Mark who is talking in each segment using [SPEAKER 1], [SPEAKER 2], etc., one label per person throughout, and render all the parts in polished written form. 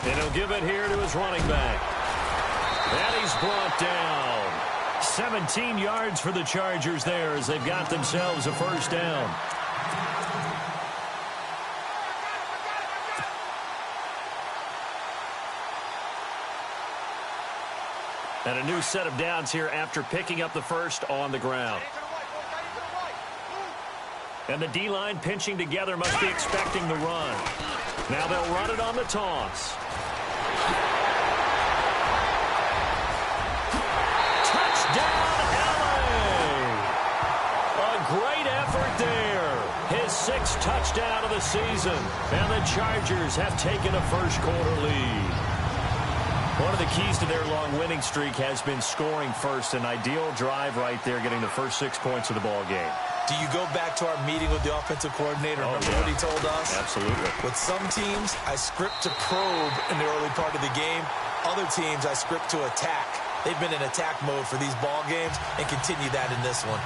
[SPEAKER 1] And he'll give it here to his running back. And he's brought down. 17 yards for the Chargers there as they've got themselves a first down. And a new set of downs here after picking up the first on the ground. And the D-line pinching together must be expecting the run. Now they'll run it on the toss. Touchdown, LA! A great effort there. His 6th touchdown of the season. And the Chargers have taken a first-quarter lead. One of the keys to their long winning streak has been scoring first. An ideal drive right there, getting the first 6 points of the ball game.
[SPEAKER 2] Do you go back to our meeting with the offensive coordinator? Remember what he told us?
[SPEAKER 1] Absolutely.
[SPEAKER 2] With some teams, I script to probe in the early part of the game. Other teams, I script to attack. They've been in attack mode for these ball games and continue that in this one.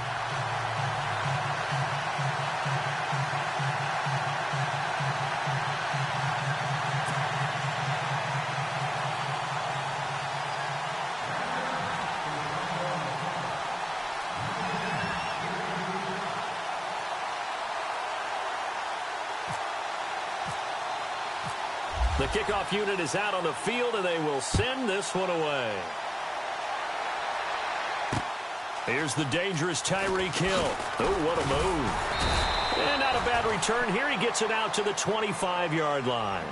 [SPEAKER 1] The kickoff unit is out on the field, and they will send this one away. Here's the dangerous Tyreek Hill. Oh, what a move. And not a bad return here. He gets it out to the 25-yard line.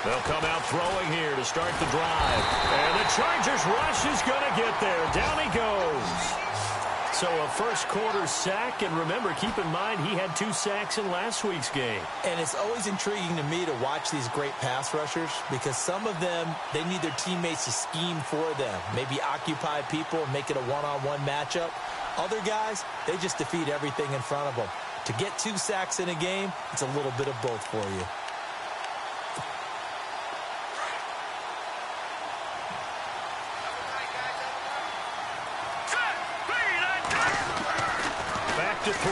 [SPEAKER 1] They'll come out throwing here to start the drive. And the Chargers rush is going to get there. Down he goes. So a first-quarter sack. And remember, keep in mind, he had 2 sacks in last week's game.
[SPEAKER 2] And it's always intriguing to me to watch these great pass rushers because some of them, they need their teammates to scheme for them. Maybe occupy people and make it a one-on-one matchup. Other guys, they just defeat everything in front of them. To get 2 sacks in a game, it's a little bit of both for you.
[SPEAKER 1] To throw.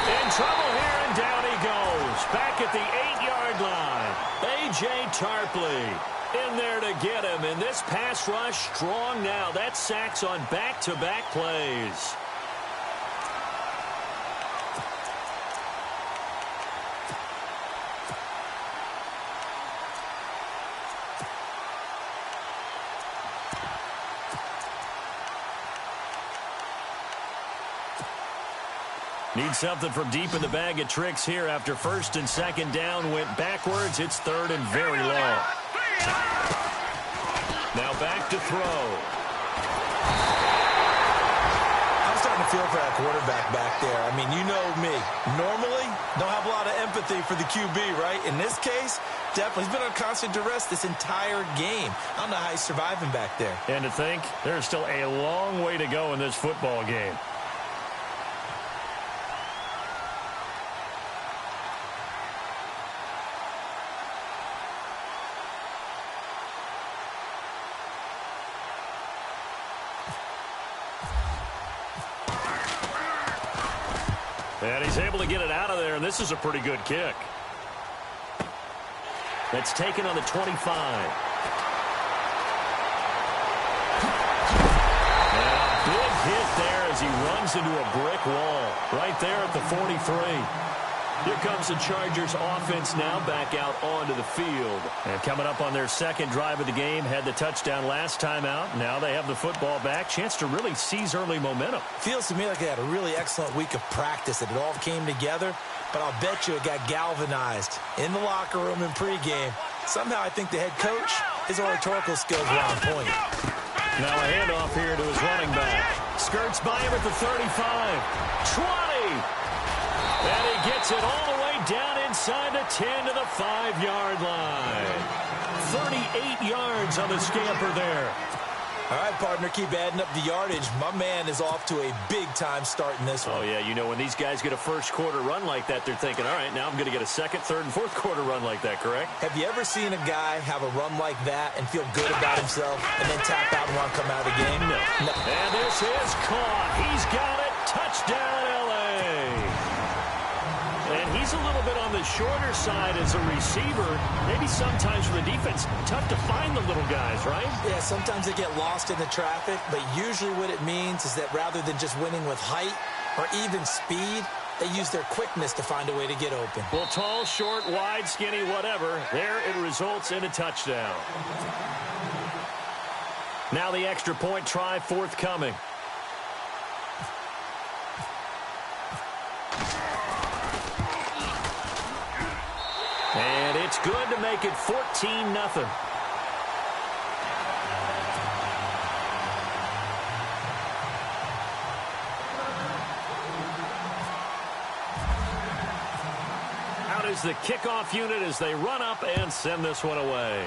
[SPEAKER 1] In trouble here, and down he goes. Back at the 8-yard line. A.J. Tarpley in there to get him. And this pass rush strong now. That's sacks on back-to-back plays. Need something from deep in the bag of tricks here after 1st and 2nd down went backwards. It's 3rd and very long. Now back to throw.
[SPEAKER 2] I'm starting to feel for that quarterback back there. I mean, you know me. Normally, don't have a lot of empathy for the QB, right? In this case, definitely. He's been on constant duress this entire game. I don't know how he's surviving back there.
[SPEAKER 1] And to think, there's still a long way to go in this football game. And he's able to get it out of there, and this is a pretty good kick. That's taken on the 25. And a big hit there as he runs into a brick wall right there at the 43. Here comes the Chargers offense now back out onto the field. And coming up on their 2nd drive of the game, had the touchdown last time out. Now they have the football back. Chance to really seize early momentum.
[SPEAKER 2] Feels to me like they had a really excellent week of practice, that it all came together. But I'll bet you it got galvanized in the locker room in pregame. Somehow I think the head coach, his oratorical skills were on point.
[SPEAKER 1] Now a handoff here to his running back. Skirts by him at the 35. 20. And he gets it all the way down inside the 10 to the 5-yard line. 38 yards on the scamper there.
[SPEAKER 2] All right, partner, keep adding up the yardage. My man is off to a big-time start in this one.
[SPEAKER 1] Oh, yeah, you know, when these guys get a first-quarter run like that, they're thinking, all right, now I'm going to get a second, third, and fourth-quarter run like that, correct?
[SPEAKER 2] Have you ever seen a guy have a run like that and feel good about himself and then tap out and want to come out of the game?
[SPEAKER 1] No. And this is caught. He's got it. Touchdown, L.A. And he's a little bit on the shorter side as a receiver. Maybe sometimes for the defense, tough to find the little guys, right?
[SPEAKER 2] Yeah, sometimes they get lost in the traffic, but usually what it means is that rather than just winning with height or even speed, they use their quickness to find a way to get open.
[SPEAKER 1] Well, tall, short, wide, skinny, whatever, there it results in a touchdown. Now the extra point try forthcoming. And it's good to make it 14-0. Out is the kickoff unit as they run up and send this one away.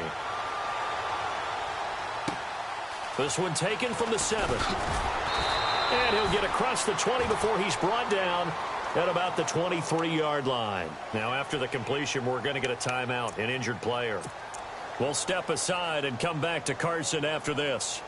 [SPEAKER 1] This one taken from the 7. And he'll get across the 20 before he's brought down at about the 23-yard line. Now, after the completion, we're going to get a timeout, an injured player. We'll step aside and come back to Carson after this.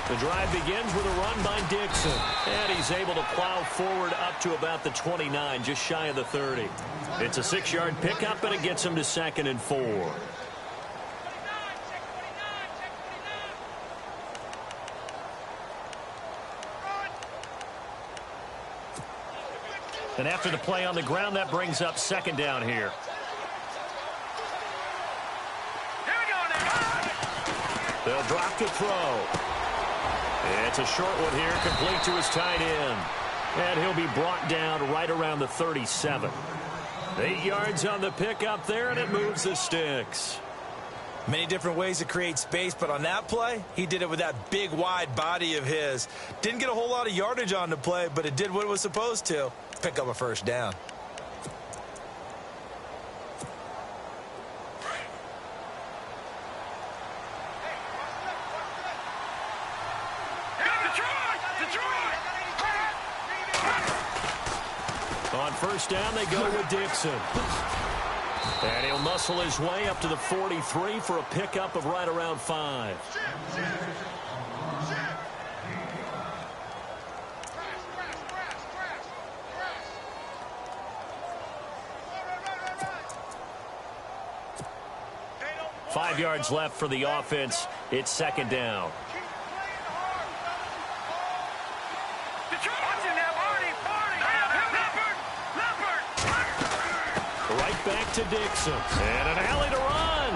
[SPEAKER 1] The drive begins with a run by Dixon. And he's able to plow forward up to about the 29, just shy of the 30. It's a 6-yard pickup, and it gets him to 2nd and 4. And after the play on the ground, that brings up 2nd down here. They'll drop to throw. It's a short one here, complete to his tight end. And he'll be brought down right around the 37. 8 yards on the pickup there, and it moves the sticks.
[SPEAKER 2] Many different ways to create space, but on that play, he did it with that big, wide body of his. Didn't get a whole lot of yardage on the play, but it did what it was supposed to. Pick up a first down.
[SPEAKER 1] On first down, they go with Dixon. And he'll muscle his way up to the 43 for a pickup of right around 5. Five yards left for the offense. It's 2nd down. Right back to Dixon. And an alley to run.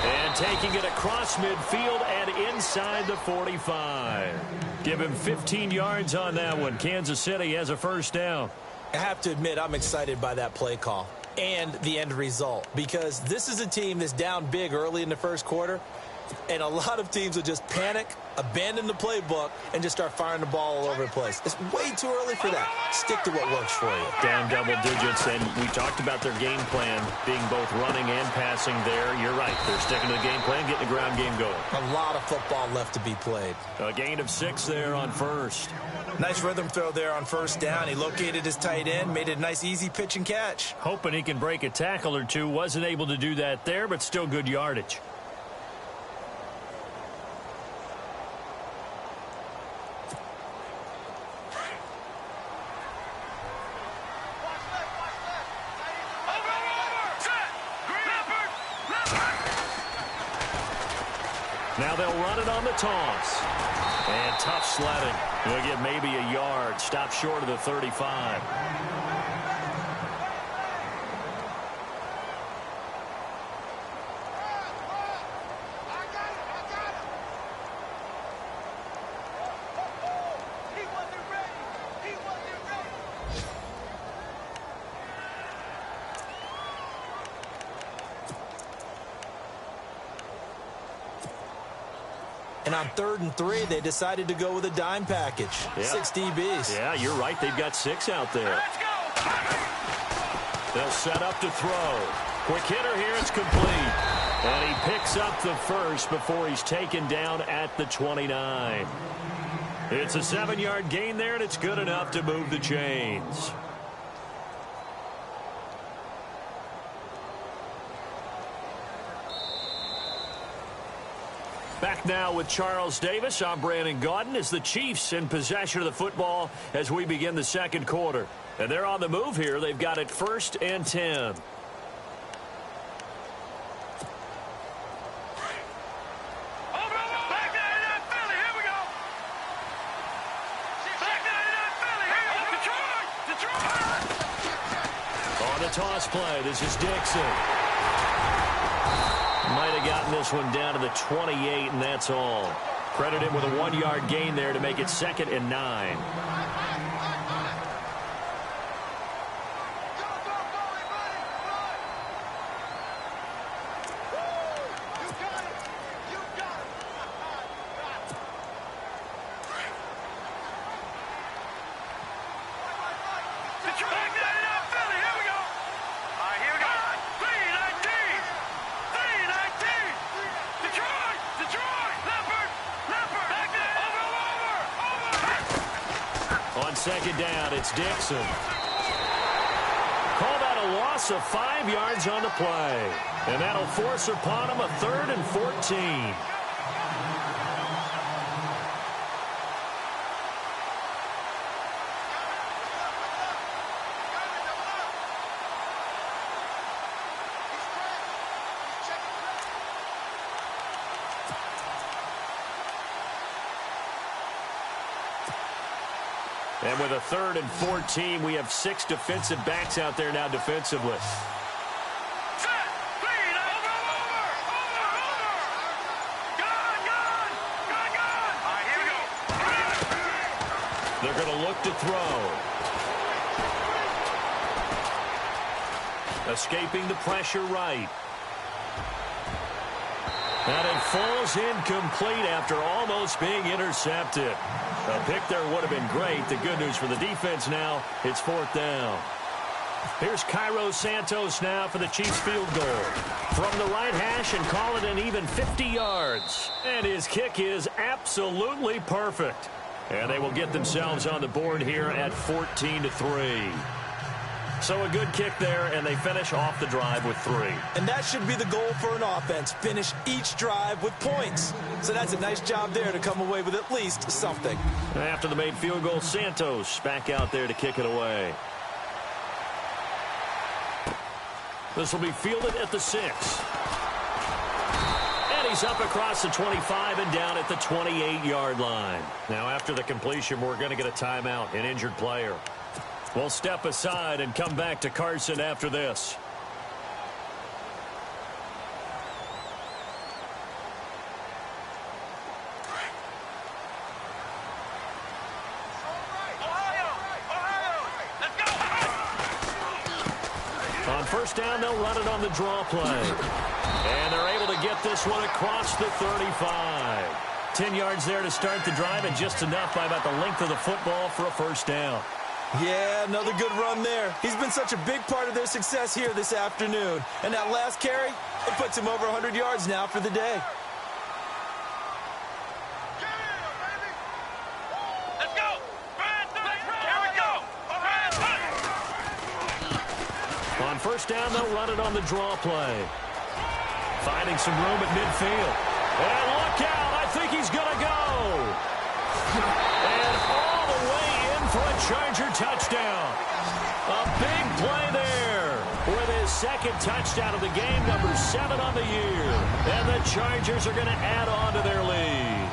[SPEAKER 1] And taking it across midfield and inside the 45. Give him 15 yards on that one. Kansas City has a first down.
[SPEAKER 2] I have to admit, I'm excited by that play call and the end result, because this is a team that's down big early in the first quarter, and a lot of teams will just panic, abandon the playbook, and just start firing the ball all over the place. It's way too early for that. Stick to what works for you.
[SPEAKER 1] Down double digits, and we talked about their game plan being both running and passing there. You're right. They're sticking to the game plan, getting the ground game going.
[SPEAKER 2] A lot of football left to be played.
[SPEAKER 1] A gain of 6 there on first.
[SPEAKER 2] Nice rhythm throw there on first down. He located his tight end, made it a nice easy pitch and catch.
[SPEAKER 1] Hoping he can break a tackle or two. Wasn't able to do that there, but still good yardage. Now they'll run it on the toss. And tough sledding. He'll get maybe a yard. Stop short of the 35.
[SPEAKER 2] And on 3rd and 3, they decided to go with a dime package.
[SPEAKER 1] Yeah.
[SPEAKER 2] 6 DBs.
[SPEAKER 1] Yeah, you're right. They've got 6 out there.
[SPEAKER 3] Let's go.
[SPEAKER 1] They'll set up to throw. Quick hitter here. It's complete. And he picks up the first before he's taken down at the 29. It's a 7-yard gain there, and it's good enough to move the chains. Back now with Charles Davis. I'm Brandon Gaudin as the Chiefs in possession of the football as we begin the second quarter. And they're on the move here. They've got it 1st and 10. On the toss play, this is Dixon. Might have gotten this one down to the 28, and that's all. Credit him with a 1-yard gain there to make it 2nd and 9. On 2nd down, it's Dixon. Call that a loss of 5 yards on the play. And that'll force upon him a 3rd and 14. And with a 3rd and 14, we have 6 defensive backs out there now defensively. They're going to look to throw. Escaping the pressure right. And it falls incomplete after almost being intercepted. A pick there would have been great. The good news for the defense now, it's 4th down. Here's Cairo Santos now for the Chiefs field goal. From the right hash and call it an even 50 yards. And his kick is absolutely perfect. And they will get themselves on the board here at 14-3. So a good kick there, and they finish off the drive with 3.
[SPEAKER 2] And that should be the goal for an offense. Finish each drive with points. So that's a nice job there to come away with at least something.
[SPEAKER 1] After the made field goal, Santos back out there to kick it away. This will be fielded at the 6. And he's up across the 25 and down at the 28-yard line. Now after the completion, we're going to get a timeout, an injured player. We'll step aside and come back to Carson after this. On 1st down, they'll run it on the draw play. And they're able to get this one across the 35. 10 yards there to start the drive, and just enough by about the length of the football for a 1st down.
[SPEAKER 2] Yeah, another good run there. He's been such a big part of their success here this afternoon. And that last carry, it puts him over 100 yards now for the day.
[SPEAKER 3] Let's go. Here we go.
[SPEAKER 1] On 1st down, they'll run it on the draw play. Finding some room at midfield. And look out. I think he's going to go. And all the way in for a Charger touchdown. A big play there with his 2nd touchdown of the game, number 7 on the year. And the Chargers are going to add on to their lead.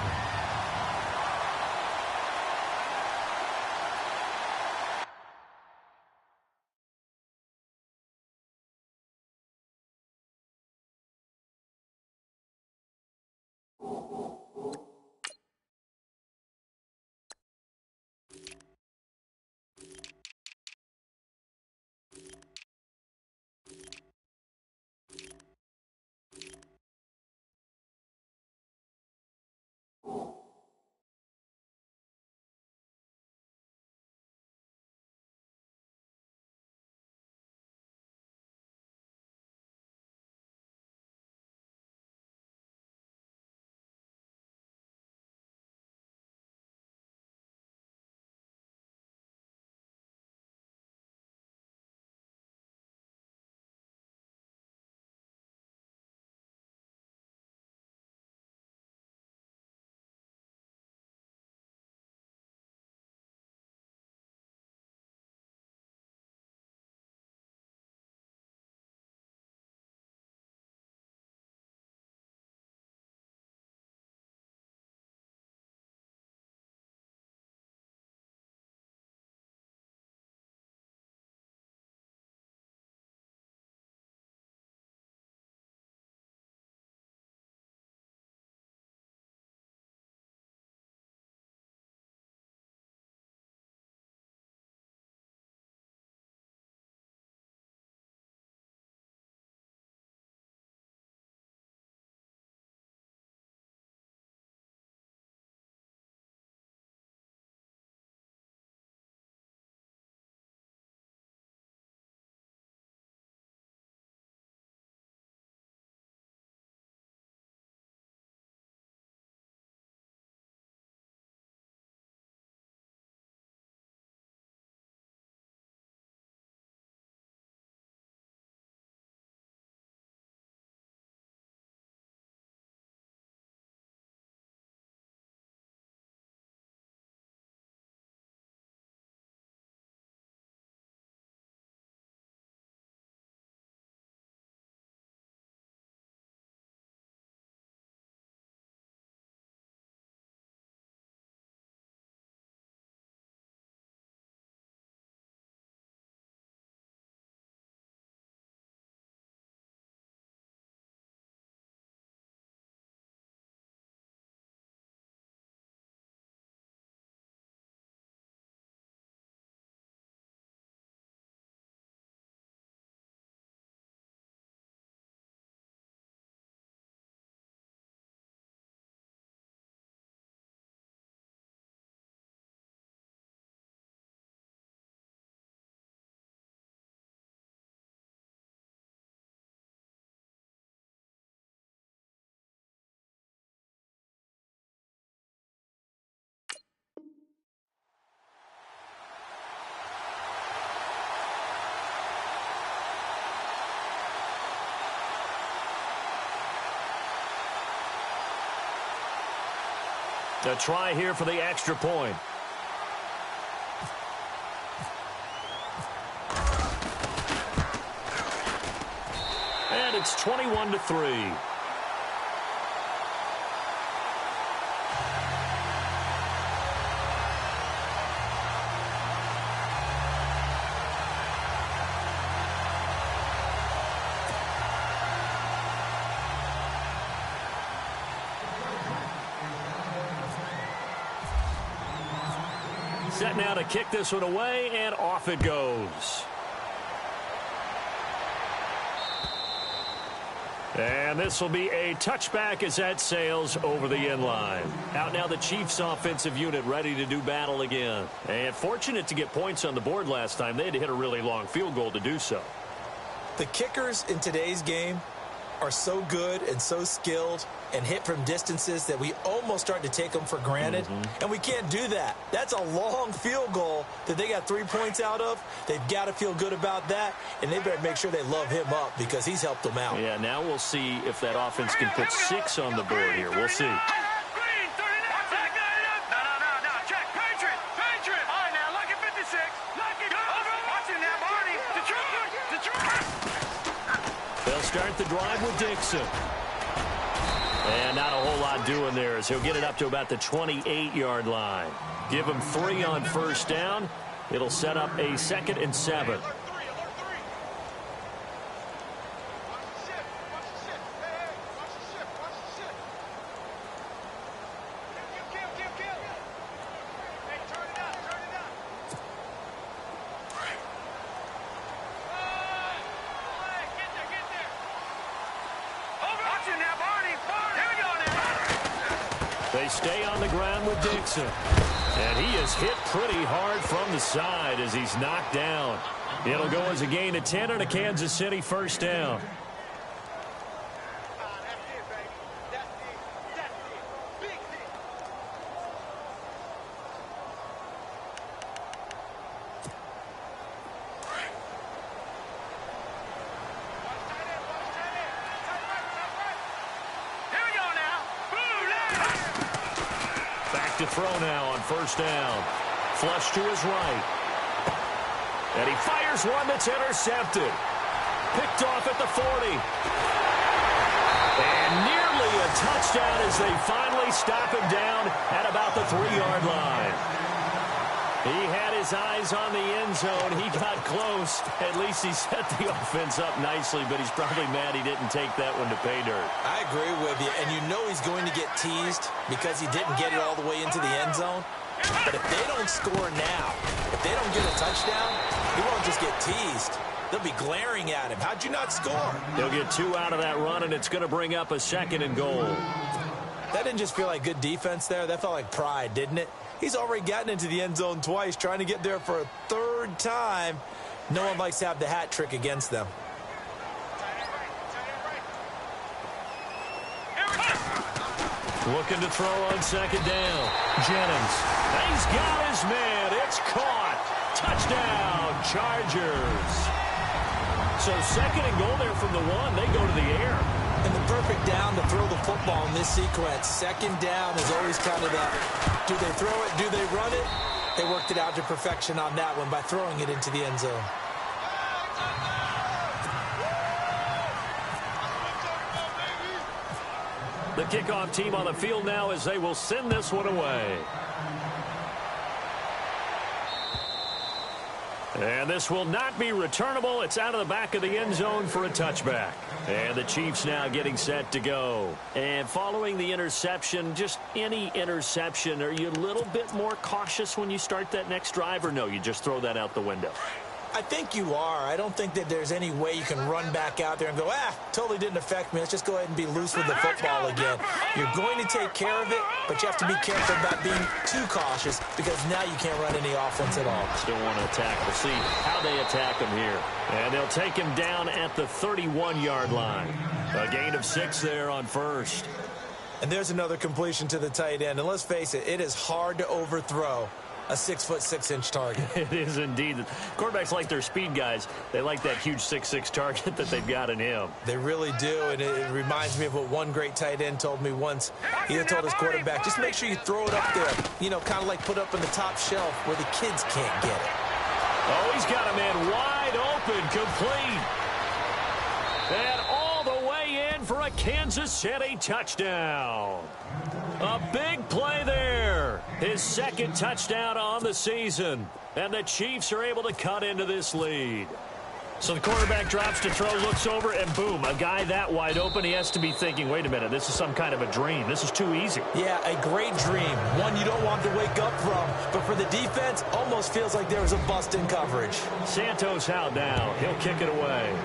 [SPEAKER 1] A try here for the extra point. And it's 21-3. Set now to kick this one away, and off it goes. And this will be a touchback as that sails over the end line. Out now the Chiefs offensive unit ready to do battle again. And fortunate to get points on the board last time. They had to hit a really long field goal to do so.
[SPEAKER 2] The kickers in today's game are so good and so skilled and hit from distances that we almost start to take them for granted. And we can't do that. That's a long field goal that they got 3 points out of. They've got to feel good about that, and they better make sure they love him up because he's helped them out.
[SPEAKER 1] Yeah, now we'll see if that offense can put 6 on the board here. We'll see. They'll start the drive with Dixon. And not a whole lot doing there as he'll get it up to about the 28-yard line. Give him 3 on first down. It'll set up a 2nd and 7. They stay on the ground with Dixon. And he is hit pretty hard from the side as he's knocked down. It'll go as a gain of 10 and a Kansas City first down. To throw now on first down. Flush to his right. And he fires one that's intercepted. Picked off at the 40. And nearly a touchdown as they finally stop him down at about the 3-yard line. He had his eyes on the end zone. He got close. At least he set the offense up nicely, but he's probably mad he didn't take that one to pay dirt.
[SPEAKER 2] I agree with you, and you know he's going to get teased because he didn't get it all the way into the end zone. But if they don't score now, if they don't get a touchdown, he won't just get teased. They'll be glaring at him. How'd you not score?
[SPEAKER 1] They'll get 2 out of that run, and it's going to bring up a 2nd and goal.
[SPEAKER 2] That didn't just feel like good defense there. That felt like pride, didn't it? He's already gotten into the end zone twice, trying to get there for a 3rd time. No one likes to have the hat trick against them.
[SPEAKER 1] Looking to throw on 2nd down. Jennings. He's got his man. It's caught. Touchdown, Chargers. So 2nd and goal there from the 1. They go to the air.
[SPEAKER 2] And the perfect down to throw the football in this sequence. 2nd down is always kind of that. Do they throw it? Do they run it? They worked it out to perfection on that one by throwing it into the end zone.
[SPEAKER 1] The kickoff team on the field now as they will send this one away. And this will not be returnable. It's out of the back of the end zone for a touchback. And the Chiefs now getting set to go. And following the interception, just any interception, are you a little bit more cautious when you start that next drive, or no, you just throw that out the window?
[SPEAKER 2] I think you are. I don't think that there's any way you can run back out there and go, totally didn't affect me. Let's just go ahead and be loose with the football again. You're going to take care of it, but you have to be careful about being too cautious because now you can't run any offense at all.
[SPEAKER 1] Still want to attack. We'll see how they attack him here. And they'll take him down at the 31-yard line. A gain of 6 there on first.
[SPEAKER 2] And there's another completion to the tight end. And let's face it, it is hard to overthrow a 6'6" target.
[SPEAKER 1] It is indeed. Quarterbacks like their speed guys. They like that huge 6'6" target that they've got in him.
[SPEAKER 2] They really do, and it reminds me of what one great tight end told me once. He had told his quarterback, just make sure you throw it up there, you know, kind of like put up on the top shelf where the kids can't get it.
[SPEAKER 1] Oh, he's got a man wide open, complete. And all the way in for a Kansas City touchdown. A big play there. His second touchdown on the season. And the Chiefs are able to cut into this lead. So the quarterback drops to throw, looks over, and boom, a guy that wide open, he has to be thinking, wait a minute, this is some kind of a dream. This is too easy.
[SPEAKER 2] Yeah, a great dream. One you don't want to wake up from. But for the defense, almost feels like there was a bust in coverage.
[SPEAKER 1] Santos out now. He'll kick it away.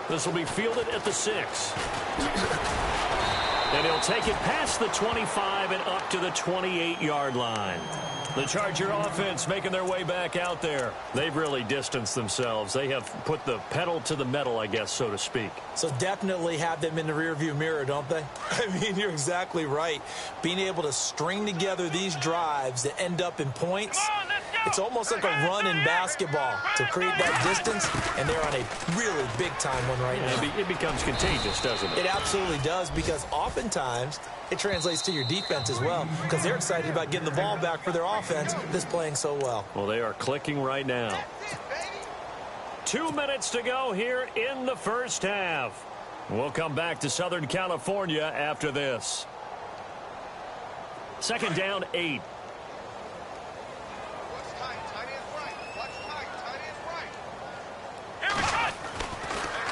[SPEAKER 1] This will be fielded at the 6. And he'll take it past the 25 and up to the 28-yard line. The Charger offense making their way back out there. They've really distanced themselves. They have put the pedal to the metal, I guess, so to speak.
[SPEAKER 2] So definitely have them in the rearview mirror, don't they? I mean, you're exactly right. Being able to string together these drives that end up in points, it's almost like a run in basketball to create that distance, and they're on a really big-time one right now.
[SPEAKER 1] It becomes contagious, doesn't it?
[SPEAKER 2] It absolutely does, because oftentimes it translates to your defense as well, because they're excited about getting the ball back for their offense that's playing so well.
[SPEAKER 1] Well, they are clicking right now. 2 minutes to go here in the first half. We'll come back to Southern California after this. Second down, 8.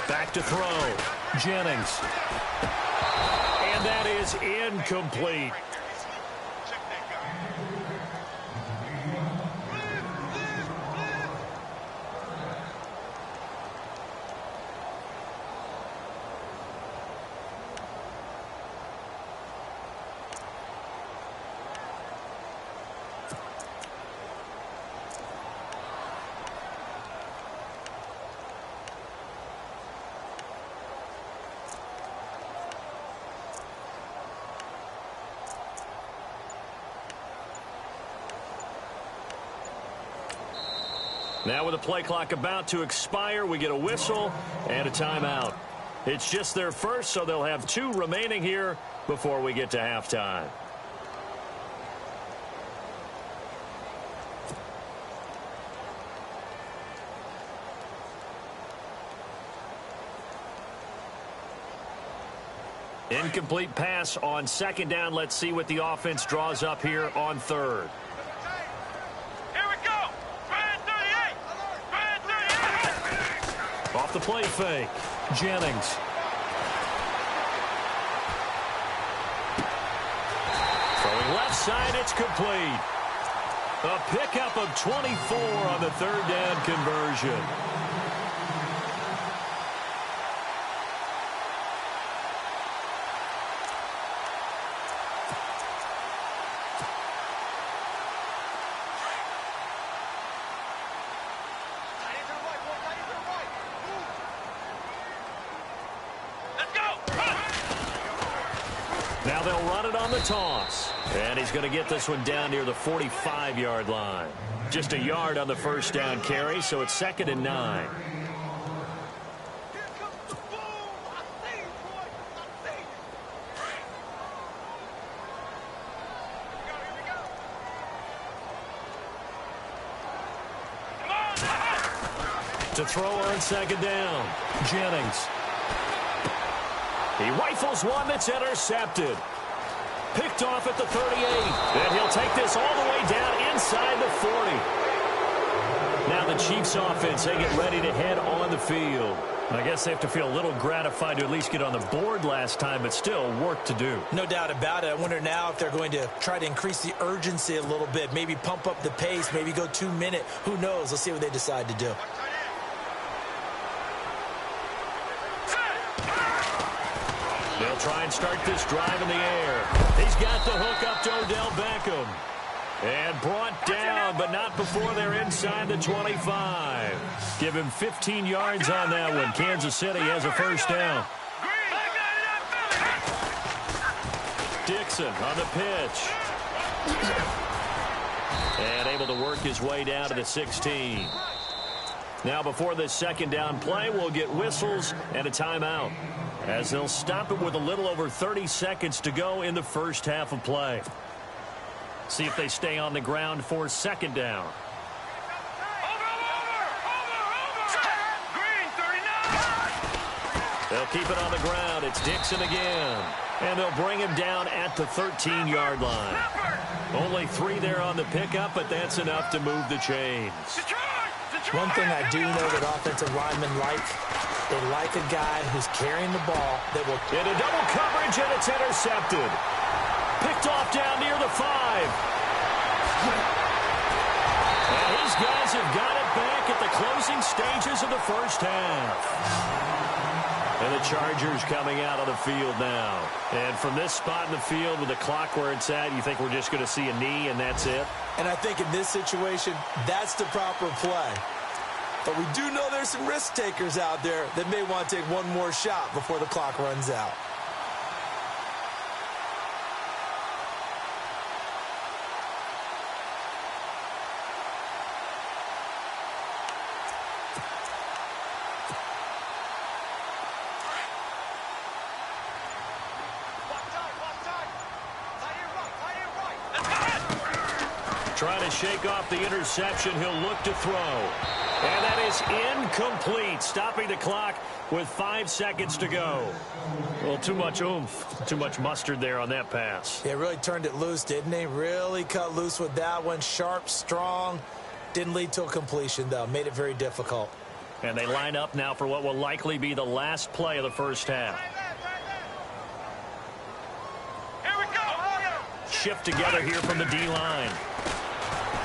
[SPEAKER 1] Back to throw. Jennings. And that is incomplete. Now with the play clock about to expire, we get a whistle and a timeout. It's just their first, so they'll have 2 remaining here before we get to halftime. Incomplete pass on second down. Let's see what the offense draws up here on third. Off the play fake. Jennings. Throwing left side, it's complete. A pickup of 24 on the third down conversion. Now they'll run it on the toss. And he's going to get this one down near the 45-yard line. Just a yard on the first down carry, so it's 2nd and 9. To throw on second down. Jennings. He rifles one that's intercepted. Picked off at the 38. And he'll take this all the way down inside the 40. Now the Chiefs offense, they get ready to head on the field. I guess they have to feel a little gratified to at least get on the board last time, but still work to do.
[SPEAKER 2] No doubt about it. I wonder now if they're going to try to increase the urgency a little bit, maybe pump up the pace, maybe go 2 minute. Who knows? Let's see what they decide to do.
[SPEAKER 1] They'll try and start this drive in the air. He's got the hook up to Odell Beckham. And brought down, but not before they're inside the 25. Give him 15 yards on that one. Kansas City has a first down. Dixon on the pitch. And able to work his way down to the 16. Now before this second down play, we'll get whistles and a timeout, as they'll stop it with a little over 30 seconds to go in the first half of play. See if they stay on the ground for second down. They'll keep it on the ground. It's Dixon again. And they'll bring him down at the 13-yard line. Only 3 there on the pickup, but that's enough to move the chains.
[SPEAKER 2] One thing I do know that offensive linemen like, they like a guy who's carrying the ball that will...
[SPEAKER 1] Into double coverage, and it's intercepted. Picked off down near the 5. And his guys have got it back at the closing stages of the first half. And the Chargers coming out on the field now. And from this spot in the field with the clock where it's at, you think we're just going to see a knee and that's it?
[SPEAKER 2] And I think in this situation, that's the proper play. But we do know there's some risk takers out there that may want to take one more shot before the clock runs out.
[SPEAKER 1] Trying to shake off the interception. He'll look to throw. And that is incomplete. Stopping the clock with 5 seconds to go. Well, too much oomph. Too much mustard there on that pass.
[SPEAKER 2] Yeah, really turned it loose, didn't he? Really cut loose with that one. Sharp, strong. Didn't lead to a completion, though. Made it very difficult.
[SPEAKER 1] And they line up now for what will likely be the last play of the first half.
[SPEAKER 3] Here we go.
[SPEAKER 1] Shift together here from the D-line.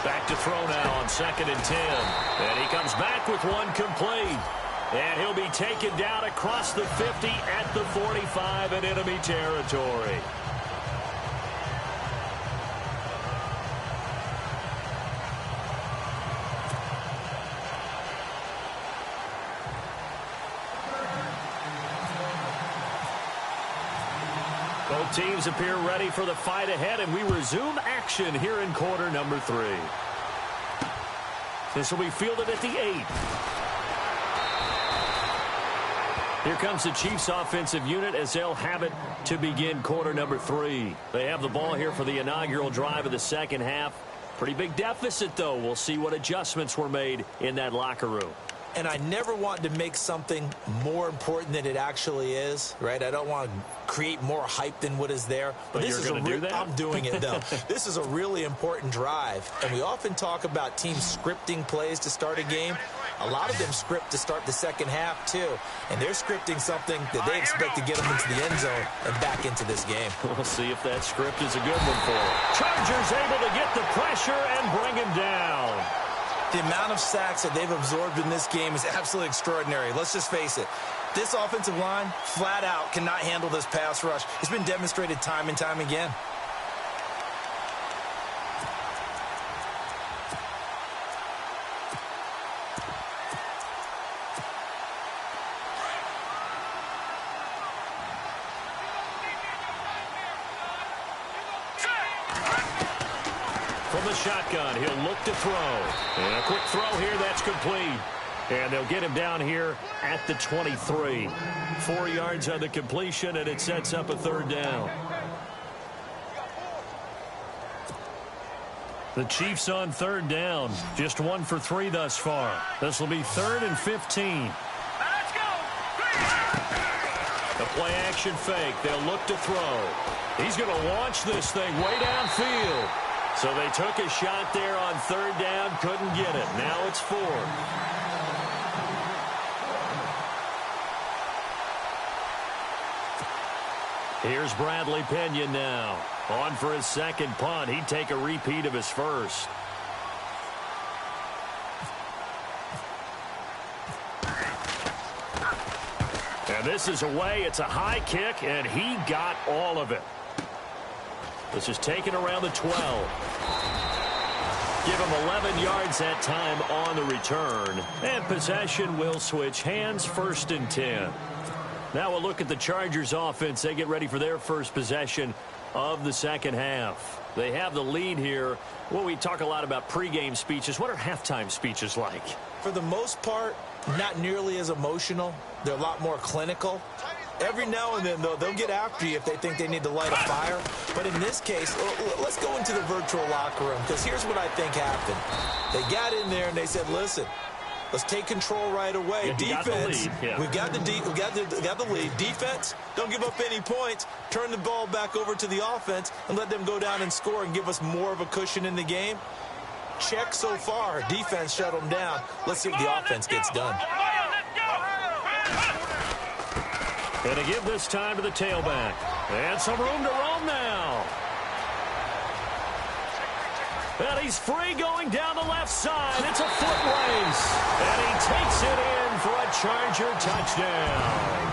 [SPEAKER 1] Back to throw now on 2nd and 10. And he comes back with one complete. And he'll be taken down across the 50 at the 45 in enemy territory. Both teams appear ready for the fight ahead, and we resume action here in quarter number 3. This will be fielded at the 8. Here comes the Chiefs offensive unit as they'll have it to begin quarter number 3. They have the ball here for the inaugural drive of the second half. Pretty big deficit, though. We'll see what adjustments were made in that locker room.
[SPEAKER 2] And I never want to make something more important than it actually is, right? I don't want to create more hype than what is there.
[SPEAKER 1] But
[SPEAKER 2] this
[SPEAKER 1] you're
[SPEAKER 2] is
[SPEAKER 1] going to do that?
[SPEAKER 2] I'm doing it, though. This is a really important drive. And we often talk about teams scripting plays to start a game. A lot of them script to start the second half, too. And they're scripting something that they expect to get them into the end zone and back into this game.
[SPEAKER 1] We'll see if that script is a good one for them. Chargers able to get the pressure and bring him down.
[SPEAKER 2] The amount of sacks that they've absorbed in this game is absolutely extraordinary. Let's just face it. This offensive line, flat out, cannot handle this pass rush. It's been demonstrated time and time again.
[SPEAKER 1] From the shotgun, he'll look to throw. And a quick throw here, that's complete. And they'll get him down here at the 23. 4 yards on the completion, and it sets up a third down. The Chiefs on third down. Just 1 for 3 thus far. This will be 3rd and 15.
[SPEAKER 3] Let's go.
[SPEAKER 1] The play action fake. They'll look to throw. He's going to launch this thing way downfield. So they took a shot there on third down, couldn't get it. Now it's 4th. Here's Bradley Pinion now. On for his second punt. He'd take a repeat of his first. And this is away. It's a high kick, and he got all of it. This is taken around the 12. Give him 11 yards that time on the return. And possession will switch hands, 1st and 10. Now we'll look at the Chargers offense. They get ready for their first possession of the second half. They have the lead here. Well, we talk a lot about pregame speeches. What are halftime speeches like?
[SPEAKER 2] For the most part, not nearly as emotional. They're a lot more clinical. Every now and then, though, they'll get after you if they think they need to light a fire. But in this case, let's go into the virtual locker room, because here's what I think happened. They got in there and they said, listen, let's take control right away.
[SPEAKER 1] Yeah,
[SPEAKER 2] Defense,
[SPEAKER 1] we've
[SPEAKER 2] got the lead. Defense, don't give up any points. Turn the ball back over to the offense and let them go down and score and give us more of a cushion in the game. Check so far. Defense shut them down. Let's see if the offense gets done.
[SPEAKER 1] Going to give this time to the tailback. And some room to roam now. And he's free going down the left side. It's a foot race. And he takes it in for a Charger touchdown.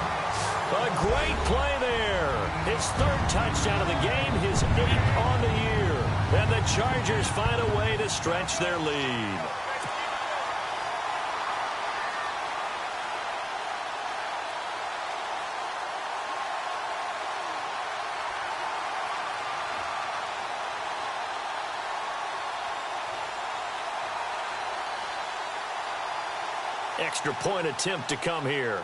[SPEAKER 1] A great play there. His third touchdown of the game, his 8th on the year. And the Chargers find a way to stretch their lead. Extra point attempt to come here.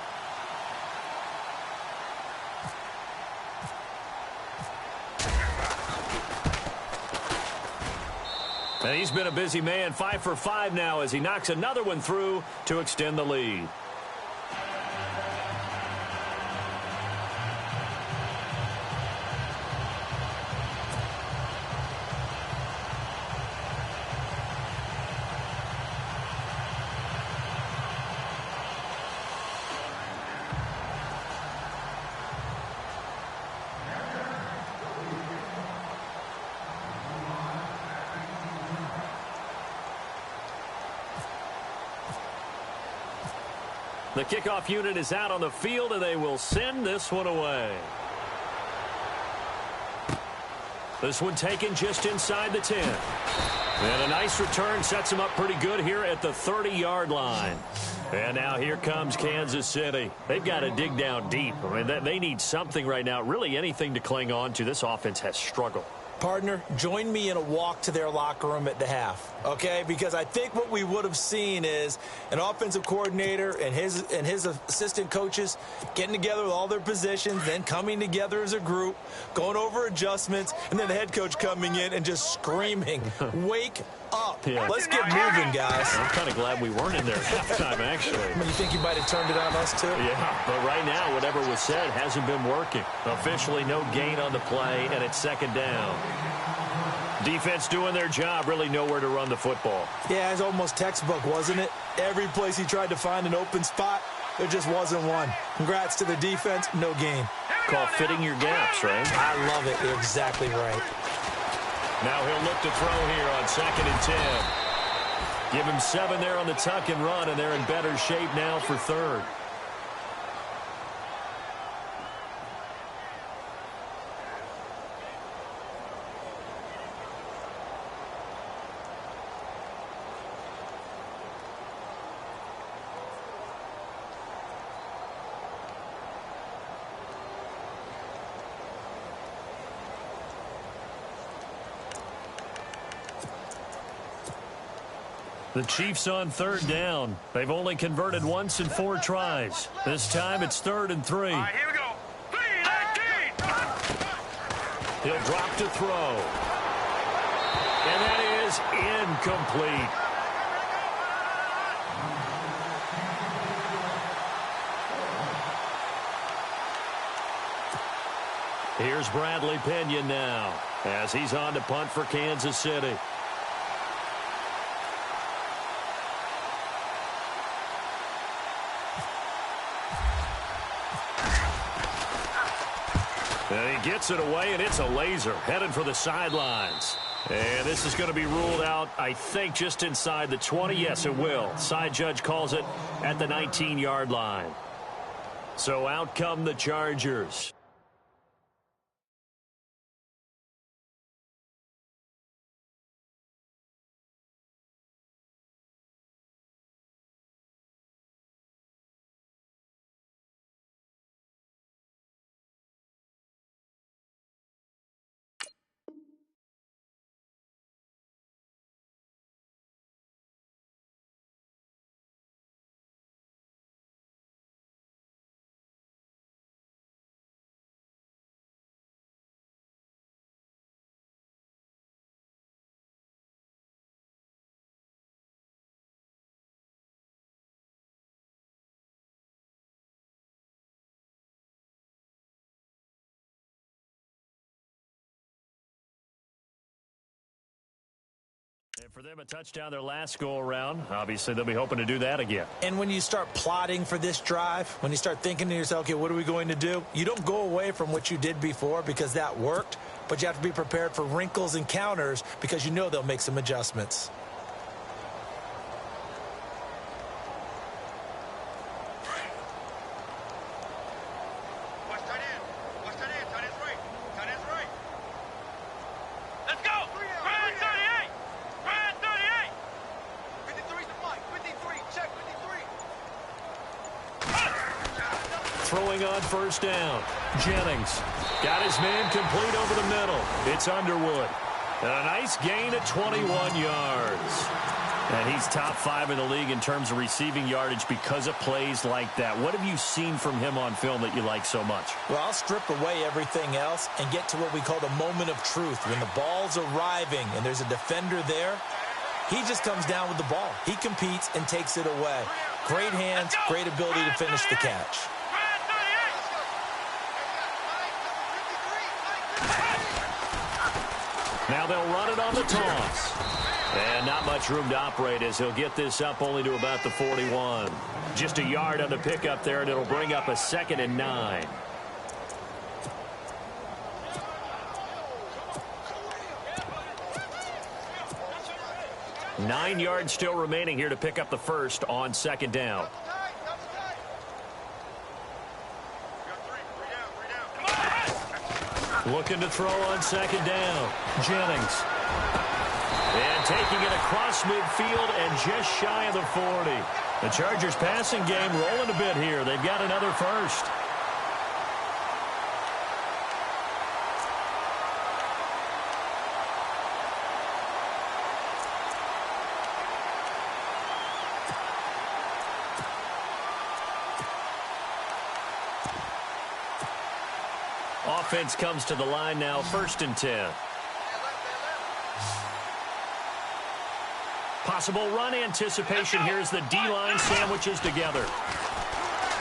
[SPEAKER 1] And he's been a busy man, 5 for 5 now as he knocks another one through to extend the lead. The kickoff unit is out on the field, and they will send this one away. This one taken just inside the 10. And a nice return sets them up pretty good here at the 30-yard line. And now here comes Kansas City. They've got to dig down deep. I mean, they need something right now, really anything to cling on to. This offense has struggled.
[SPEAKER 2] Partner, join me in a walk to their locker room at the half, okay? Because I think what we would have seen is an offensive coordinator and his assistant coaches getting together with all their positions, then coming together as a group, going over adjustments, and then the head coach coming in and just screaming, wake up.
[SPEAKER 1] Yeah.
[SPEAKER 2] Let's get moving, guys.
[SPEAKER 1] I'm kind of glad we weren't in there at halftime, actually.
[SPEAKER 2] You think you might have turned it on us, too?
[SPEAKER 1] Yeah, but right now, whatever was said hasn't been working. Officially, no gain on the play, and it's second down. Defense doing their job, really nowhere to run the football.
[SPEAKER 2] Yeah, it's almost textbook, wasn't it? Every place he tried to find an open spot, there just wasn't one. Congrats to the defense, no gain.
[SPEAKER 1] Called fitting your gaps, right?
[SPEAKER 2] I love it. You're exactly right.
[SPEAKER 1] Now he'll look to throw here on 2nd and 10. Give him 7 there on the tuck and run, and they're in better shape now for 3rd. The Chiefs on 3rd down. They've only converted once in 4 tries. This time it's 3rd and 3.
[SPEAKER 3] All right, here we go. 3-19.
[SPEAKER 1] He'll drop to throw. And that is incomplete. Here's Bradley Pinion now as he's on to punt for Kansas City. And he gets it away, and it's a laser headed for the sidelines. And this is going to be ruled out, I think, just inside the 20. Yes, it will. Side judge calls it at the 19-yard line. So out come the Chargers. And for them, a touchdown their last go-around. Obviously, they'll be hoping to do that again.
[SPEAKER 2] And when you start plotting for this drive, when you start thinking to yourself, okay, what are we going to do? You don't go away from what you did before because that worked, but you have to be prepared for wrinkles and counters because you know they'll make some adjustments.
[SPEAKER 1] Throwing on first down. Jennings got his man complete over the middle. It's Underwood. And a nice gain of 21 yards. And he's top 5 in the league in terms of receiving yardage because of plays like that. What have you seen from him on film that you like so much?
[SPEAKER 2] Well, I'll strip away everything else and get to what we call the moment of truth. When the ball's arriving and there's a defender there, he just comes down with the ball. He competes and takes it away. Great hands, great ability to finish the catch.
[SPEAKER 1] Now they'll run it on the toss. And not much room to operate as he'll get this up only to about the 41. Just a yard on the pickup there, and it'll bring up a 2nd and 9. Nine yards still remaining here to pick up the first on 2nd down. Looking to throw on 2nd down. Jennings. And taking it across midfield and just shy of the 40. The Chargers passing game rolling a bit here. They've got another first. Offense comes to the line now, 1st and 10. Possible run anticipation here as the D-line sandwiches together.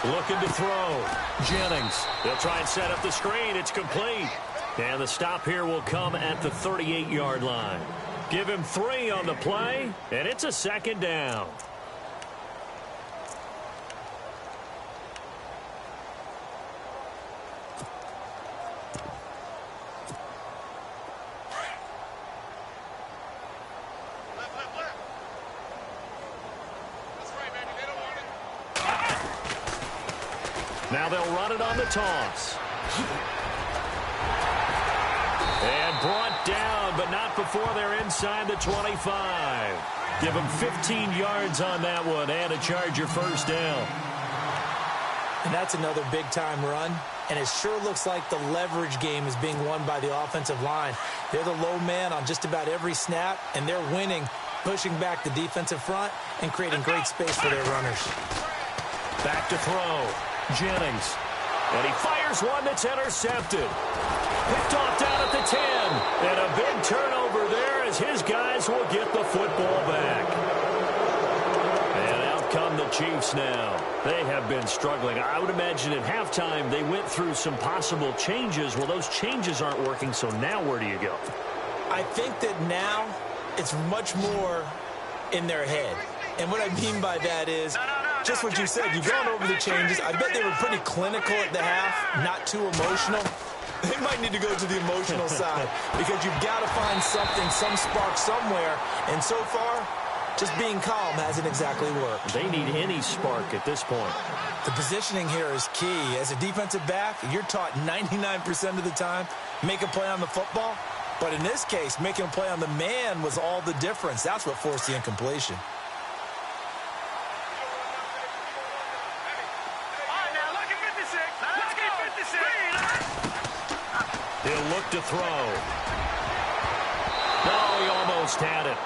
[SPEAKER 1] Looking to throw. Jennings. They'll try and set up the screen. It's complete. And the stop here will come at the 38-yard line. Give him 3 on the play, and it's a 2nd down. Now they'll run it on the toss. And brought down, but not before they're inside the 25. Give them 15 yards on that one and a Charger first down.
[SPEAKER 2] And that's another big-time run. And it sure looks like the leverage game is being won by the offensive line. They're the low man on just about every snap, and they're winning, pushing back the defensive front and creating great space for their runners.
[SPEAKER 1] Back to throw. Jennings. And he fires one that's intercepted. Picked off down at the 10. And a big turnover there as his guys will get the football back. And out come the Chiefs now. They have been struggling. I would imagine at halftime they went through some possible changes. Well, those changes aren't working, so now where do you go?
[SPEAKER 2] I think that now it's much more in their head. And what I mean by that is just what you said. You've gone over the changes. I bet they were pretty clinical at the half, not too emotional. They might need to go to the emotional side because you've got to find something, some spark somewhere. And so far, just being calm hasn't exactly worked.
[SPEAKER 1] They need any spark at this point.
[SPEAKER 2] The positioning here is key. As a defensive back, you're taught 99% of the time, make a play on the football. But in this case, making a play on the man was all the difference. That's what forced the incompletion.
[SPEAKER 1] He'll look to throw. No, he almost had it.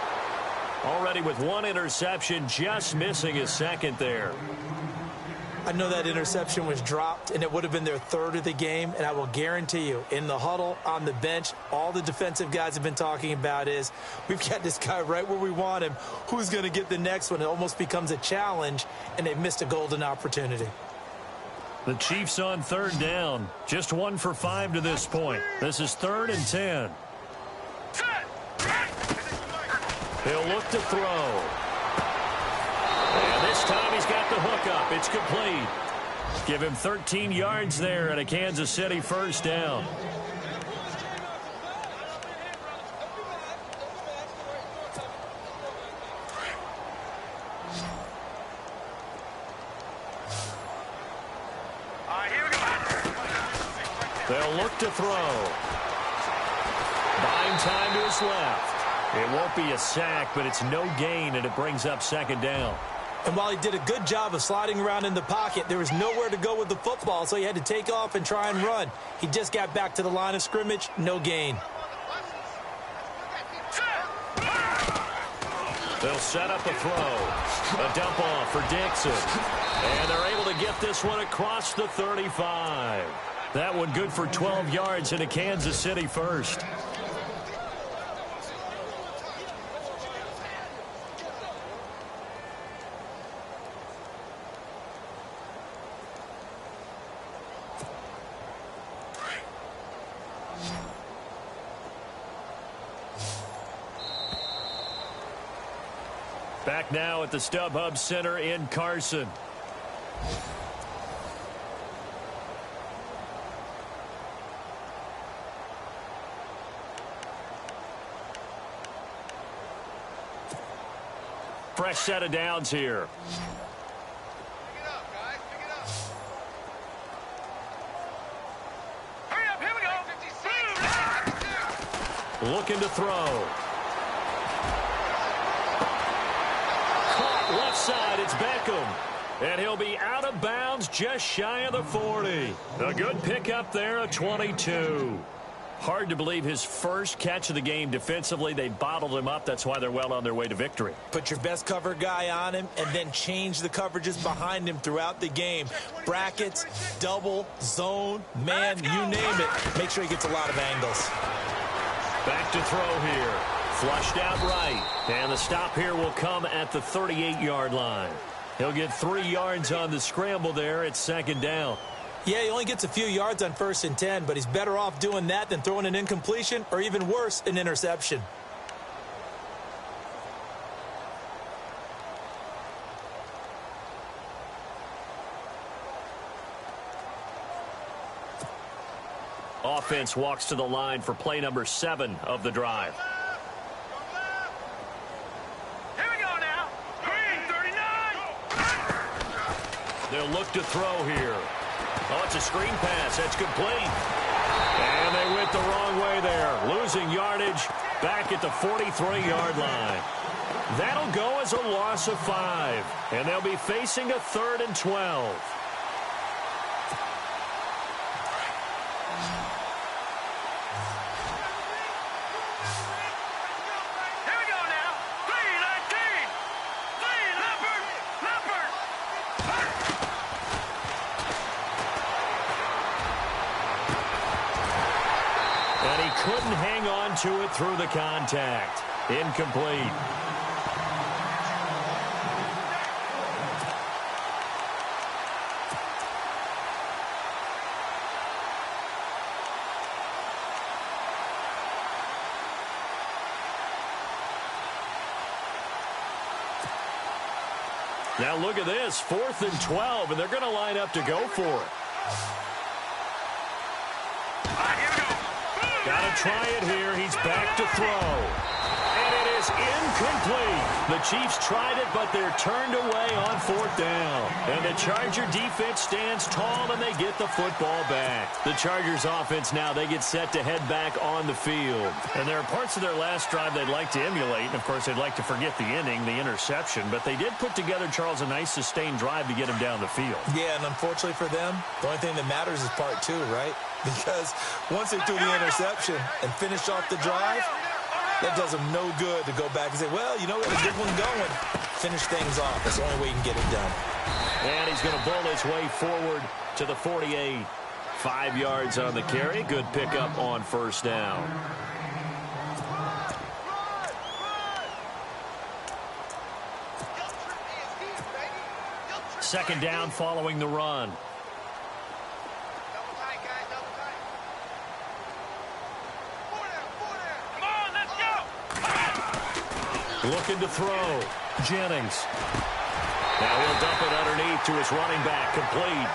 [SPEAKER 1] Already with one interception, just missing his 2nd there.
[SPEAKER 2] I know that interception was dropped, and it would have been their 3rd of the game, and I will guarantee you, in the huddle, on the bench, all the defensive guys have been talking about is, we've got this guy right where we want him. Who's going to get the next one? It almost becomes a challenge, and they've missed a golden opportunity.
[SPEAKER 1] The Chiefs on 3rd down. Just 1 for 5 to this point. This is 3rd and 10. He'll look to throw. And this time he's got the hook up. It's complete. Give him 13 yards there and a Kansas City first down. They'll look to throw. Buying time to his left. It won't be a sack, but it's no gain, and it brings up second down.
[SPEAKER 2] And while he did a good job of sliding around in the pocket, there was nowhere to go with the football, so he had to take off and try and run. He just got back to the line of scrimmage, no gain.
[SPEAKER 1] They'll set up a throw. A dump off for Dixon. And they're able to get this one across the 35. That one good for 12 yards into Kansas City first. Back now at the StubHub Center in Carson. Fresh set of downs here.
[SPEAKER 3] Pick it up, guys. Pick it up. Hurry up. Here we go. 56.
[SPEAKER 1] Looking to throw. Caught left side. It's Beckham. And he'll be out of bounds just shy of the 40. A good pickup there, a 22. Hard to believe his first catch of the game defensively. They bottled him up. That's why they're well on their way to victory.
[SPEAKER 2] Put your best cover guy on him and then change the coverages behind him throughout the game. Brackets, double, zone, man, you name it. Make sure he gets a lot of angles.
[SPEAKER 1] Back to throw here. Flushed out right. And the stop here will come at the 38-yard line. He'll get 3 yards on the scramble there at second down.
[SPEAKER 2] Yeah, he only gets a few yards on 1st and 10, but he's better off doing that than throwing an incompletion or even worse, an interception.
[SPEAKER 1] Offense walks to the line for play number 7 of the drive.
[SPEAKER 3] Here we go now. Green 39.
[SPEAKER 1] They'll look to throw here. Oh, it's a screen pass. That's complete. And they went the wrong way there. Losing yardage back at the 43-yard line. That'll go as a loss of 5. And they'll be facing a 3rd and 12.
[SPEAKER 3] Here we go now. 319. 3 Leopard.
[SPEAKER 1] And he couldn't hang on to it through the contact. Incomplete. Now look at this, 4th and 12, and they're going to line up to go for it. Got to try it here. He's back to throw. And it is incomplete. The Chiefs tried it, but they're turned away on 4th down. And the Charger defense stands tall, and they get the football back. The Chargers offense now, they get set to head back on the field. And there are parts of their last drive they'd like to emulate. And, of course, they'd like to forget the inning, the interception. But they did put together, Charles, a nice sustained drive to get him down the field.
[SPEAKER 2] Yeah, and unfortunately for them, the only thing that matters is part 2, right? Because once they threw the interception and finished off the drive, that does them no good to go back and say, well, you know, we had a good one going. Finish things off. That's the only way you can get it done.
[SPEAKER 1] And he's going to bull his way forward to the 48. 5 yards on the carry. Good pickup on 1st down. Second down following the run. Looking to throw. Jennings. Now he'll dump it underneath to his running back. Complete.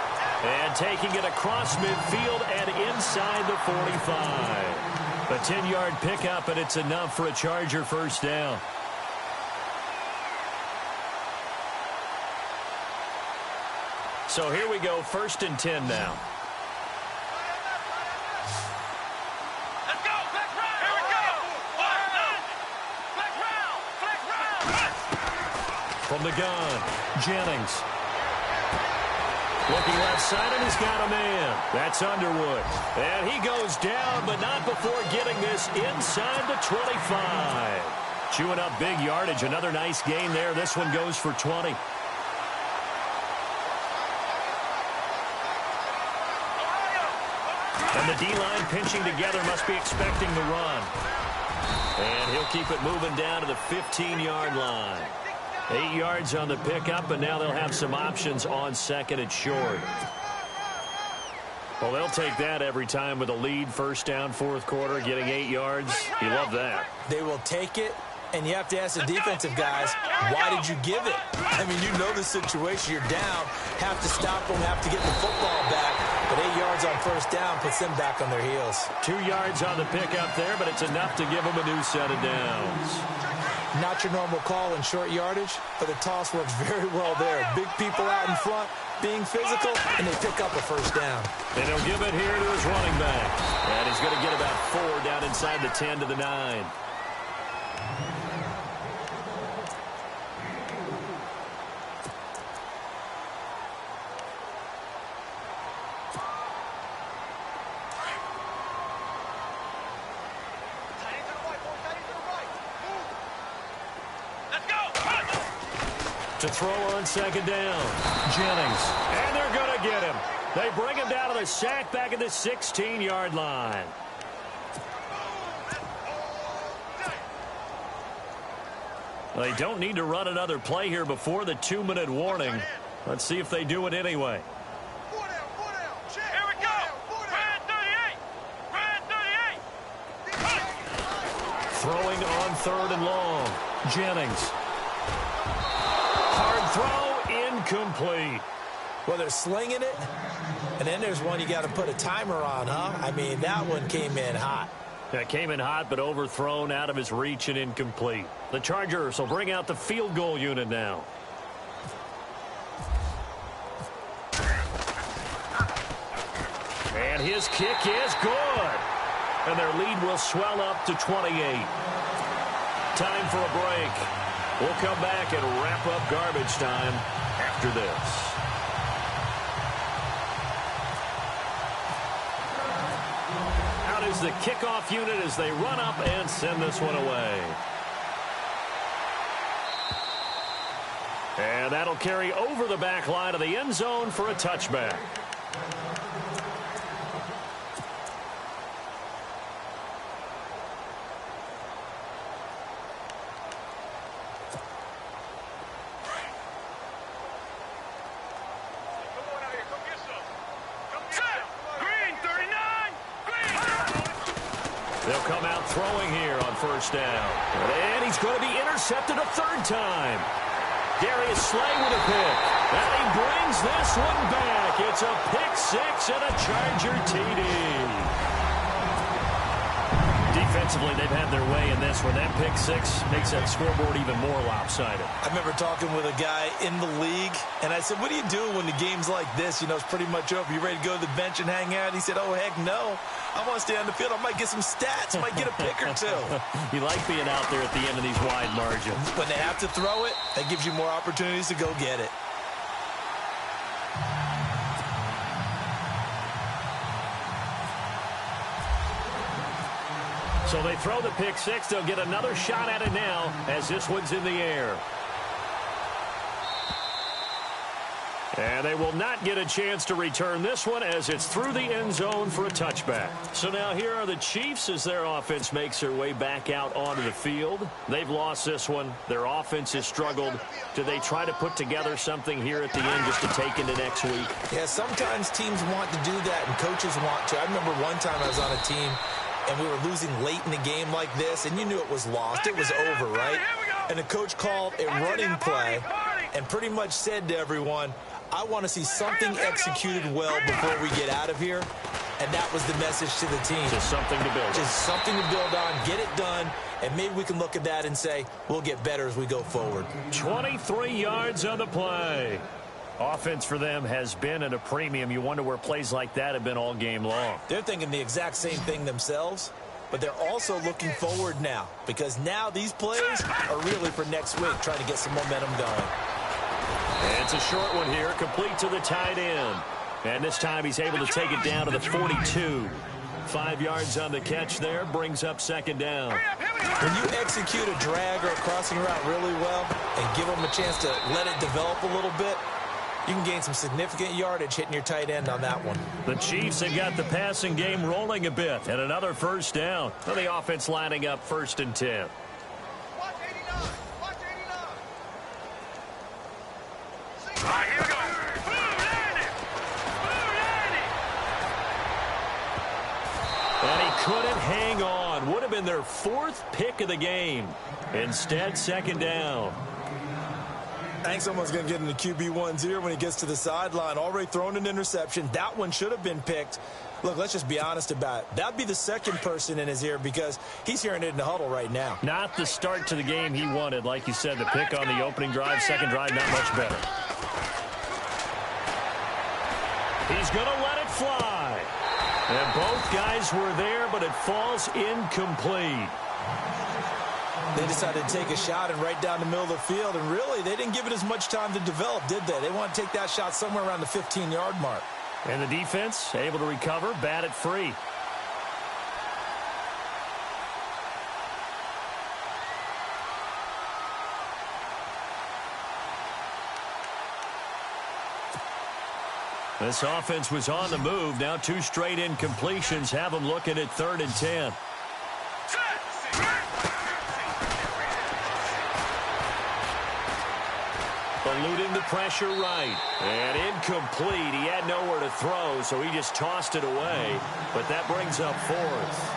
[SPEAKER 1] And taking it across midfield and inside the 45. A 10-yard pickup, and it's enough for a Charger first down. So here we go, 1st and 10 now.
[SPEAKER 3] Let's go. Flex round. Here we go. Flex round. Flex round.
[SPEAKER 1] From the gun, Jennings. Looking left side, and he's got a man. That's Underwood. And he goes down, but not before getting this inside the 25. Chewing up big yardage. Another nice gain there. This one goes for 20. And the D-line pinching together, must be expecting the run. And he'll keep it moving down to the 15-yard line. 8 yards on the pickup, and now they'll have some options on 2nd and short. Well, they'll take that every time with a lead. 1st down, 4th quarter, getting 8 yards. You love that.
[SPEAKER 2] They will take it, and you have to ask the defensive guys, why did you give it? I mean, you know the situation. You're down, have to stop them, have to get the football back. But 8 yards on 1st down puts them back on their heels.
[SPEAKER 1] 2 yards on the pickup there, but it's enough to give them a new set of downs.
[SPEAKER 2] Not your normal call in short yardage, but the toss works very well there. Big people out in front, being physical, and they pick up a 1st down.
[SPEAKER 1] And he'll give it here to his running back. And he's going to get about 4 down inside the 10 to the 9. To throw on 2nd down. Jennings. And they're going to get him. They bring him down to the sack back at the 16-yard line. They don't need to run another play here before the 2-minute warning. Let's see if they do it anyway.
[SPEAKER 3] Here we go. Red 38. Red 38.
[SPEAKER 1] Throwing on 3rd and long. Jennings. Hard throw, incomplete.
[SPEAKER 2] Well, they're slinging it, and then there's one you got to put a timer on, huh? I mean, that one came in hot.
[SPEAKER 1] That came in hot, but overthrown, out of his reach, and incomplete. The Chargers will bring out the field goal unit now. And his kick is good. And their lead will swell up to 28. Time for a break. We'll come back and wrap up garbage time after this. Out is the kickoff unit as they run up and send this one away. And that'll carry over the back line of the end zone for a touchback. They'll come out throwing here on 1st down. And he's going to be intercepted a 3rd time. Darius Slay with a pick. And he brings this one back. It's a pick 6 and a Charger TD. Defensively, they've had their way in this one. That pick 6 makes that scoreboard even more lopsided.
[SPEAKER 2] I remember talking with a guy in the league, and I said, what do you do when the game's like this? You know, it's pretty much over. You ready to go to the bench and hang out? He said, oh, heck no. I want to stay on the field. I might get some stats. Might get a pick or two.
[SPEAKER 1] You like being out there at the end of these wide margins.
[SPEAKER 2] When they have to throw it, that gives you more opportunities to go get it.
[SPEAKER 1] So they throw the pick 6. They'll get another shot at it now as this one's in the air. And they will not get a chance to return this one as it's through the end zone for a touchback. So now here are the Chiefs as their offense makes their way back out onto the field. They've lost this one. Their offense has struggled. Do they try to put together something here at the end just to take into next week?
[SPEAKER 2] Yeah, sometimes teams want to do that and coaches want to. I remember one time I was on a team and we were losing late in the game like this, and you knew it was lost. It was over, right? And the coach called a running play and pretty much said to everyone, I want to see something executed well before we get out of here. And that was the message to the team.
[SPEAKER 1] Just something to build on.
[SPEAKER 2] Just something to build on, get it done, and maybe we can look at that and say, we'll get better as we go forward.
[SPEAKER 1] 23 yards on the play. Offense for them has been at a premium. You wonder where plays like that have been all game long.
[SPEAKER 2] They're thinking the exact same thing themselves, but they're also looking forward now, because now these plays are really for next week, trying to get some momentum going.
[SPEAKER 1] And it's a short one here, complete to the tight end. And this time he's able to take it down to the 42. 5 yards on the catch there, brings up second down.
[SPEAKER 2] When you execute a drag or a crossing route really well and give them a chance to let it develop a little bit, you can gain some significant yardage hitting your tight end on that one.
[SPEAKER 1] The Chiefs have got the passing game rolling a bit, and another first down. Well, the offense lining up 1st and 10.
[SPEAKER 3] Watch 89. Watch 89. All right, here we go.
[SPEAKER 1] And he couldn't hang on. Would have been their 4th pick of the game. Instead, second down.
[SPEAKER 2] I think someone's going to get in the QB1's ear when he gets to the sideline. Already thrown an interception. That one should have been picked. Look, let's just be honest about it. That'd be the second person in his ear because he's hearing it in the huddle right now.
[SPEAKER 1] Not the start to the game he wanted. Like you said, the pick on the opening drive, second drive, not much better. He's going to let it fly. And both guys were there, but it falls incomplete.
[SPEAKER 2] They decided to take a shot and right down the middle of the field, and really, they didn't give it as much time to develop, did they? They want to take that shot somewhere around the 15-yard mark.
[SPEAKER 1] And the defense able to recover, bat it free. This offense was on the move. Now 2 straight incompletions have them looking at 3rd and 10. Eluding the pressure right. And incomplete. He had nowhere to throw, so he just tossed it away. But that brings up 4th.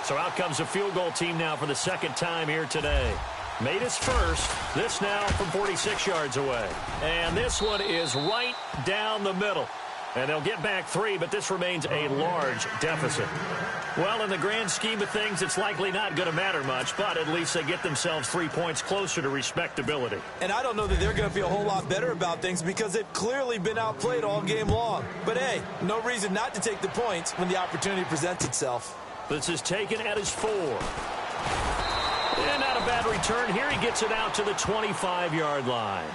[SPEAKER 1] So out comes a field goal team now for the 2nd time here today. Made his first. This now from 46 yards away. And this one is right down the middle. And they'll get back 3, but this remains a large deficit. Well, in the grand scheme of things, it's likely not going to matter much, but at least they get themselves 3 points closer to respectability.
[SPEAKER 2] And I don't know that they're going to feel a whole lot better about things because they've clearly been outplayed all game long. But, hey, no reason not to take the points when the opportunity presents itself.
[SPEAKER 1] This is taken at his 4. And not a bad return. Here he gets it out to the 25-yard line.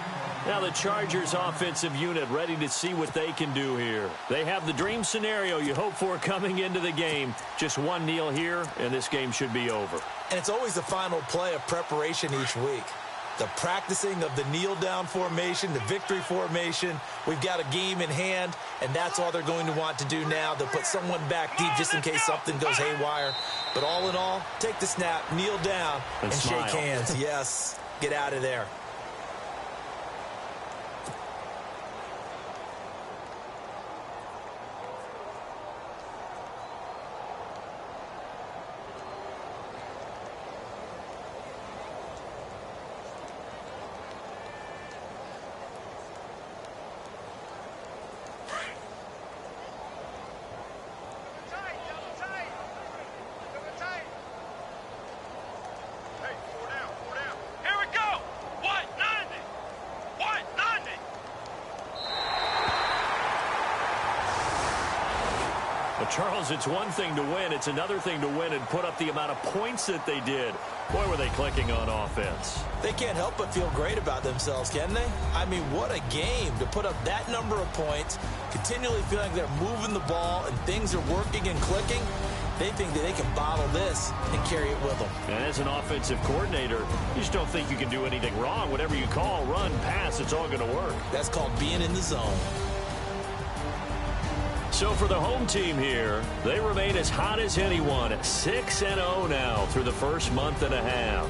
[SPEAKER 1] Now the Chargers offensive unit ready to see what they can do here. They have the dream scenario you hope for coming into the game. Just one kneel here, and this game should be over.
[SPEAKER 2] And it's always the final play of preparation each week. The practicing of the kneel-down formation, the victory formation. We've got a game in hand, and that's all they're going to want to do now. They'll put someone back deep just in case something goes haywire. But all in all, take the snap, kneel down, and shake hands. Yes, get out of there.
[SPEAKER 1] Charles, it's one thing to win. It's another thing to win and put up the amount of points that they did. Boy, were they clicking on offense.
[SPEAKER 2] They can't help but feel great about themselves, can they? I mean, what a game to put up that number of points, continually feeling like they're moving the ball and things are working and clicking. They think that they can bottle this and carry it with them.
[SPEAKER 1] And as an offensive coordinator, you just don't think you can do anything wrong. Whatever you call, run, pass, it's all going to work.
[SPEAKER 2] That's called being in the zone.
[SPEAKER 1] So for the home team here, they remain as hot as anyone at 6-0 now through the first month and a half.